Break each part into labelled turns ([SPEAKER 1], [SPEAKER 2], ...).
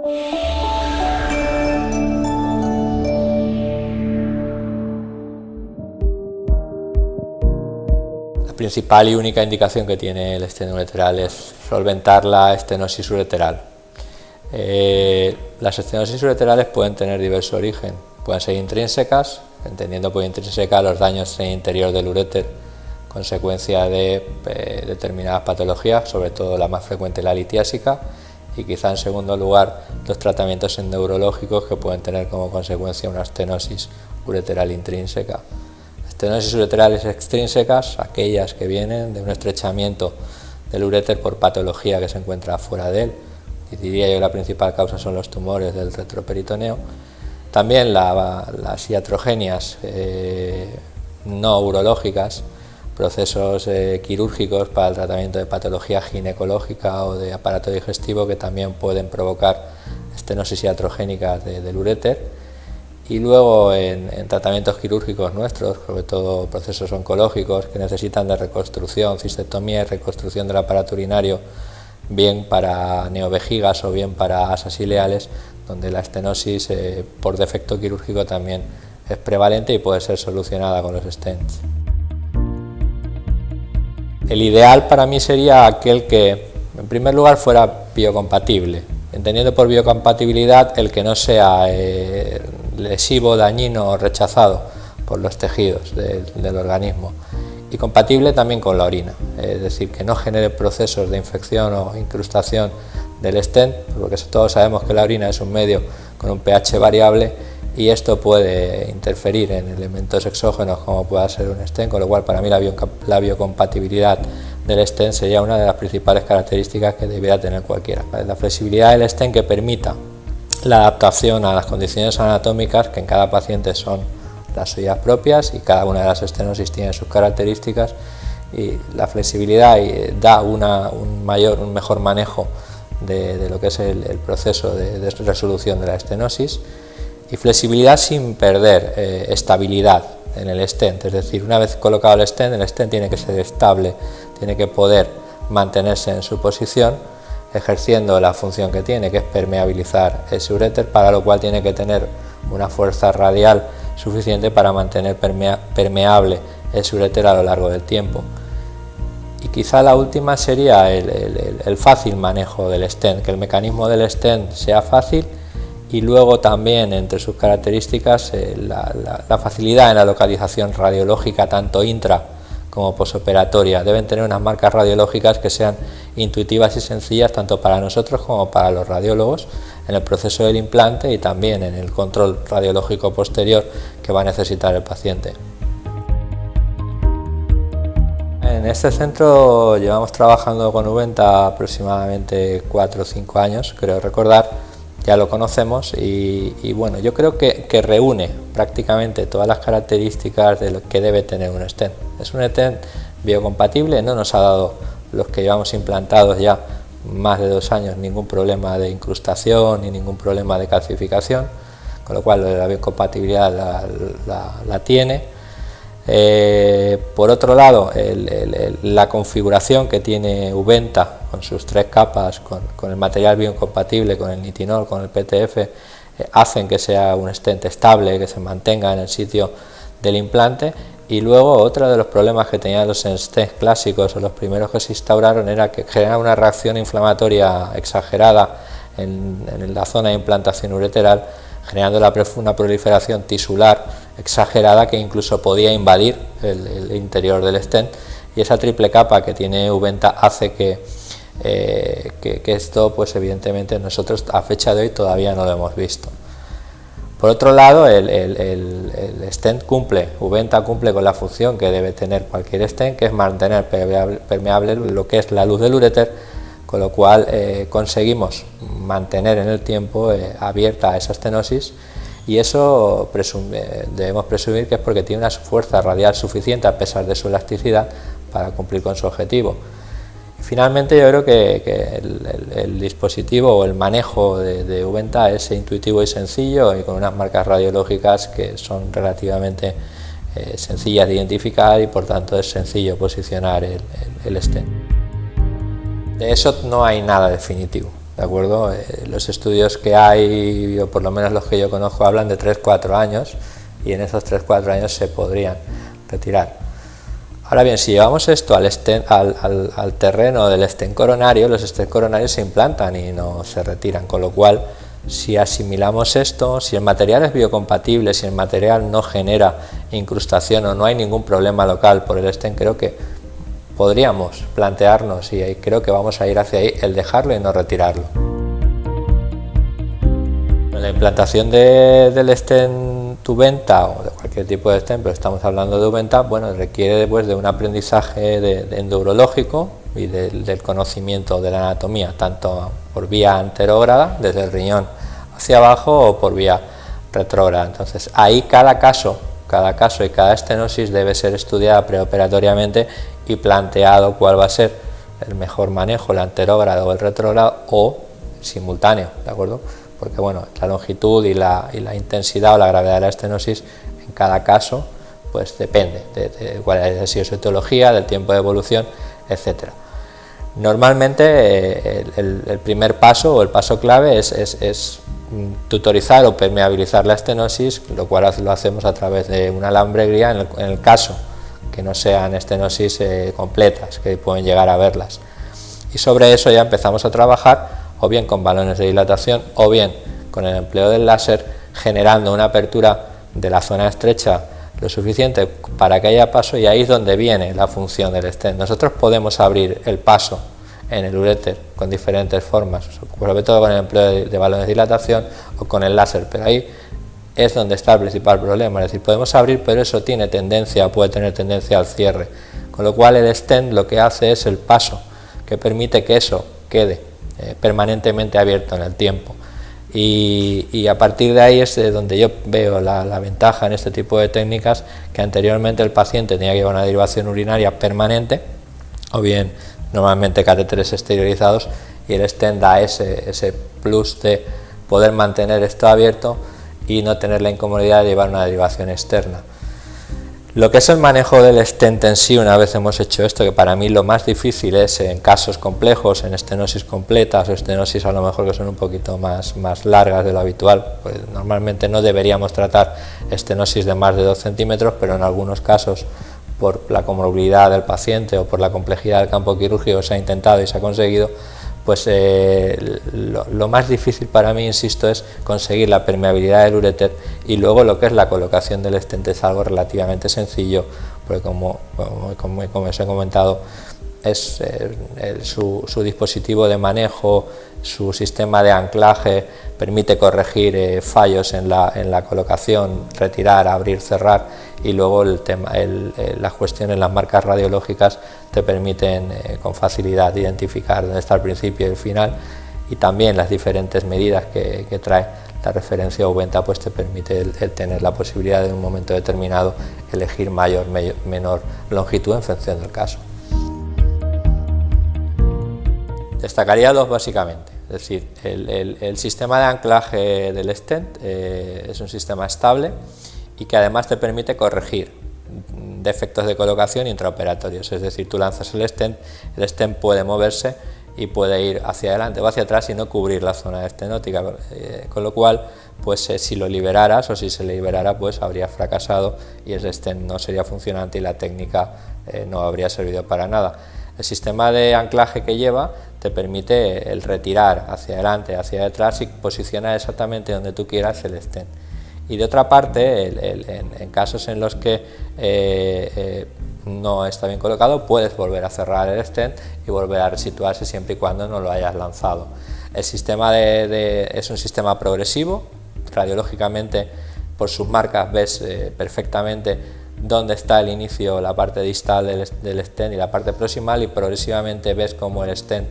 [SPEAKER 1] La principal y única indicación que tiene el stent ureteral es solventar la estenosis ureteral. Las estenosis ureterales pueden tener diverso origen, pueden ser intrínsecas, entendiendo por intrínseca los daños en el interior del uréter, consecuencia de determinadas patologías, sobre todo la más frecuente la litiásica, y quizá en segundo lugar los tratamientos neurológicos que pueden tener como consecuencia una estenosis ureteral intrínseca. Estenosis ureterales extrínsecas, aquellas que vienen de un estrechamiento del uréter por patología que se encuentra fuera de él, y diría yo que la principal causa son los tumores del retroperitoneo. También las iatrogenias no urológicas, procesos quirúrgicos para el tratamiento de patología ginecológica o de aparato digestivo que también pueden provocar estenosis iatrogénicas del uréter. Y luego en tratamientos quirúrgicos nuestros, sobre todo procesos oncológicos que necesitan de reconstrucción, cistectomía y reconstrucción del aparato urinario, bien para neovejigas o bien para asas ileales, donde la estenosis por defecto quirúrgico también es prevalente y puede ser solucionada con los stents. El ideal para mí sería aquel que, en primer lugar, fuera biocompatible, entendiendo por biocompatibilidad el que no sea lesivo, dañino o rechazado por los tejidos del organismo, y compatible también con la orina, es decir, que no genere procesos de infección o incrustación del stent, porque todos sabemos que la orina es un medio con un pH variable y esto puede interferir en elementos exógenos como pueda ser un stent, con lo cual para mí la biocompatibilidad del stent sería una de las principales características que debiera tener cualquiera. La flexibilidad del stent que permita la adaptación a las condiciones anatómicas, que en cada paciente son las suyas propias y cada una de las estenosis tiene sus características, y la flexibilidad da un mejor manejo de lo que es el proceso de resolución de la estenosis, y flexibilidad sin perder estabilidad en el stent, es decir, una vez colocado el stent tiene que ser estable, tiene que poder mantenerse en su posición, ejerciendo la función que tiene, que es permeabilizar ese uréter, para lo cual tiene que tener una fuerza radial suficiente para mantener permeable ese uréter a lo largo del tiempo. Y quizá la última sería el fácil manejo del stent, que el mecanismo del stent sea fácil, y luego también entre sus características la facilidad en la localización radiológica, tanto intra como posoperatoria. Deben tener unas marcas radiológicas que sean intuitivas y sencillas tanto para nosotros como para los radiólogos en el proceso del implante y también en el control radiológico posterior que va a necesitar el paciente. En este centro llevamos trabajando con Uventa aproximadamente 4 o 5 años, creo recordar. Ya lo conocemos y bueno, yo creo que reúne prácticamente todas las características de lo que debe tener un stent. Es un stent biocompatible, no nos ha dado, los que llevamos implantados ya más de 2 años, ningún problema de incrustación ni ningún problema de calcificación, con lo cual la biocompatibilidad la tiene. Por otro lado, la configuración que tiene Uventa con sus 3 capas, con el material biocompatible, con el nitinol, con el PTF, hacen que sea un stent estable, que se mantenga en el sitio del implante. Y luego otro de los problemas que tenían los stents clásicos o los primeros que se instauraron era que generaba una reacción inflamatoria exagerada en la zona de implantación ureteral, generando una proliferación tisular exagerada que incluso podía invadir el interior del stent, y esa triple capa que tiene Uventa hace que esto, pues evidentemente nosotros a fecha de hoy todavía no lo hemos visto. Por otro lado, el stent Uventa cumple con la función que debe tener cualquier stent, que es mantener permeable lo que es la luz del uréter, con lo cual conseguimos mantener en el tiempo abierta esa estenosis, y eso debemos presumir que es porque tiene una fuerza radial suficiente a pesar de su elasticidad para cumplir con su objetivo. Y finalmente yo creo que el dispositivo o el manejo de Uventa es intuitivo y sencillo, y con unas marcas radiológicas que son relativamente sencillas de identificar, y por tanto es sencillo posicionar el stent. De eso no hay nada definitivo. ¿de acuerdo? Los estudios que hay, o por lo menos los que yo conozco, hablan de 3-4 años, y en esos 3-4 años se podrían retirar. Ahora bien, si llevamos esto al terreno del stent coronario, los stents coronarios se implantan y no se retiran, con lo cual, si asimilamos esto, si el material es biocompatible, si el material no genera incrustación o no hay ningún problema local por el stent, creo que podríamos plantearnos, y creo que vamos a ir hacia ahí, el dejarlo y no retirarlo. La implantación del stent Uventa o de cualquier tipo de stent, pero estamos hablando de Uventa, bueno, requiere pues, de un aprendizaje endourológico y del conocimiento de la anatomía, tanto por vía anterógrada, desde el riñón hacia abajo, o por vía retrógrada. Entonces, ahí cada caso y cada estenosis debe ser estudiada preoperatoriamente y planteado cuál va a ser el mejor manejo, el anterógrado o el retrógrado, o simultáneo, ¿de acuerdo? Porque bueno, la longitud y la intensidad o la gravedad de la estenosis en cada caso pues depende de cuál es la etiología, del tiempo de evolución, etcétera. Normalmente el primer paso o el paso clave es tutorizar o permeabilizar la estenosis, lo cual lo hacemos a través de una alambregría en el caso que no sean estenosis completas, que pueden llegar a verlas. Y sobre eso ya empezamos a trabajar o bien con balones de dilatación o bien con el empleo del láser, generando una apertura de la zona estrecha lo suficiente para que haya paso, y ahí es donde viene la función del stent. Nosotros podemos abrir el paso en el uréter con diferentes formas, sobre todo con el empleo de balones de dilatación o con el láser, pero ahí es donde está el principal problema, es decir, podemos abrir, pero eso puede tener tendencia al cierre, con lo cual el stent lo que hace es el paso que permite que eso quede permanentemente abierto en el tiempo, y a partir de ahí es donde yo veo la ventaja en este tipo de técnicas, que anteriormente el paciente tenía que llevar una derivación urinaria permanente o bien normalmente catéteres exteriorizados, y el stent da ese plus de poder mantener esto abierto y no tener la incomodidad de llevar una derivación externa. Lo que es el manejo del stent en sí, una vez hemos hecho esto, que para mí lo más difícil es en casos complejos, en estenosis completas o estenosis a lo mejor que son un poquito más largas de lo habitual, pues normalmente no deberíamos tratar estenosis de más de 2 centímetros, pero en algunos casos, por la comorbilidad del paciente o por la complejidad del campo quirúrgico, se ha intentado y se ha conseguido. Pues lo más difícil para mí, insisto, es conseguir la permeabilidad del uréter, y luego lo que es la colocación del stent es algo relativamente sencillo, porque como os he comentado, es su dispositivo de manejo, su sistema de anclaje permite corregir fallos en la colocación, retirar, abrir, cerrar, y luego las cuestiones, las marcas radiológicas te permiten con facilidad identificar dónde está el principio y el final, y también las diferentes medidas que trae la referencia Uventa pues te permite el tener la posibilidad de en un momento determinado elegir mayor, menor longitud en función del caso. Destacaría dos básicamente, es decir, el sistema de anclaje del stent es un sistema estable y que además te permite corregir defectos de colocación intraoperatorios, es decir, tú lanzas el stent puede moverse y puede ir hacia adelante o hacia atrás y no cubrir la zona estenótica, con lo cual pues si lo liberaras o si se le liberara pues habría fracasado y el stent no sería funcionante y la técnica no habría servido para nada. El sistema de anclaje que lleva te permite el retirar hacia adelante, hacia detrás y posicionar exactamente donde tú quieras el stent. Y de otra parte, en casos en los que no está bien colocado, puedes volver a cerrar el stent y volver a resituarse siempre y cuando no lo hayas lanzado. El sistema es un sistema progresivo, radiológicamente por sus marcas ves perfectamente dónde está el inicio, la parte distal del stent y la parte proximal, y progresivamente ves cómo el stent,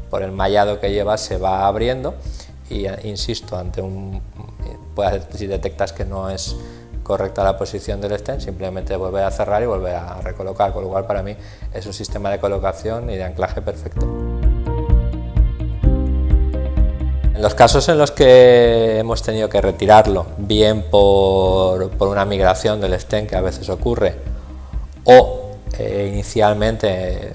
[SPEAKER 1] por el mallado que lleva, se va abriendo y, insisto, si detectas que no es correcta la posición del stent, simplemente volver a cerrar y volver a recolocar, con lo cual para mí es un sistema de colocación y de anclaje perfecto. En los casos en los que hemos tenido que retirarlo, bien por una migración del stent, que a veces ocurre, o inicialmente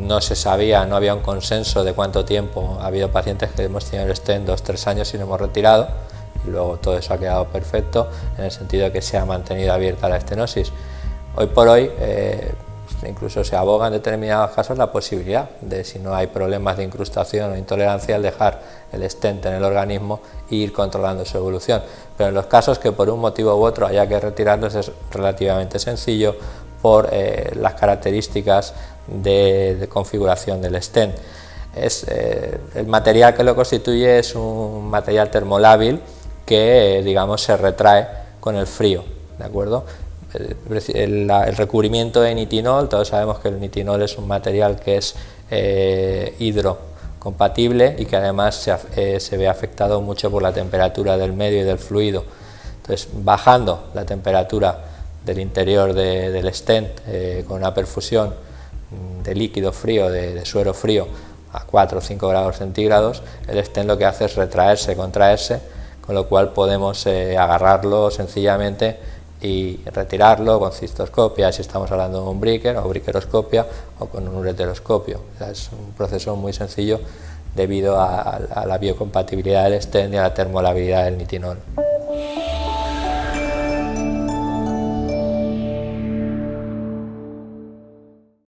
[SPEAKER 1] no se sabía, no había un consenso de cuánto tiempo. Ha habido pacientes que hemos tenido el stent 2-3 años y lo hemos retirado, y luego todo eso ha quedado perfecto en el sentido de que se ha mantenido abierta la estenosis. Hoy por hoy incluso se aboga en determinados casos la posibilidad de, si no hay problemas de incrustación o intolerancia, el dejar el stent en el organismo e ir controlando su evolución. Pero en los casos que por un motivo u otro haya que retirarlos es relativamente sencillo por las características de configuración del stent. El material que lo constituye es un material termolábil que digamos se retrae con el frío, ¿de acuerdo? El recubrimiento de nitinol, todos sabemos que el nitinol es un material que es hidrocompatible y que además se ve afectado mucho por la temperatura del medio y del fluido. Entonces, bajando la temperatura del interior del stent con una perfusión de líquido frío, de suero frío a 4 o 5 grados centígrados, el stent lo que hace es retraerse, contraerse, con lo cual podemos agarrarlo sencillamente y retirarlo con cistoscopia, si estamos hablando de un breaker o briqueroscopia, o con un ureteroscopio. O sea, es un proceso muy sencillo debido a la biocompatibilidad del stent y a la termolabilidad del nitinol.